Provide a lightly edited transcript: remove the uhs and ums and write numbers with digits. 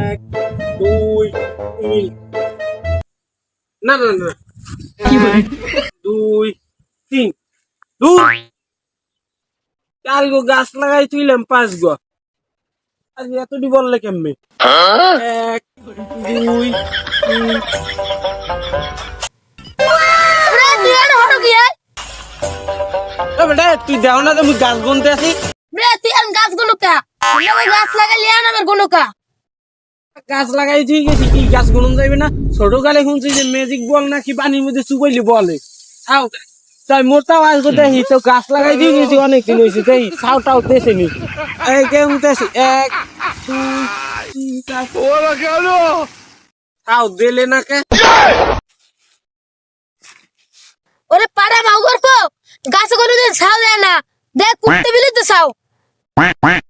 এক দুই তিন না না না দুই তিন দুই চার গো গাছ লাগাই তুইলাম 5 গো আজ এতটি বললে কেমনে এক দুই তিন বেটা তুই দেও না তুমি গাছ গুনতে আসি গাছ লাগাই তুই গেছি কি গাছ গুনন যাইবে না ছোট গালে শুনছি যে ম্যাজিক বল নাকি পানির মধ্যে চুবাইলি বলে ছাও তাই মোটাও আজ দেখি তো গাছ লাগাই দিয়ে গেছি অনেকদিন হয়েছে তাই ছাওটাও দেশে নি এই কেমন দেশে এক দুই তিন চার ছাও দিলে না কে ওরে পাড়া মাউ করব গাছ কোনোদিন ছাও দেয় না দেখ কুত্তে বিলে তো ছাও quack quack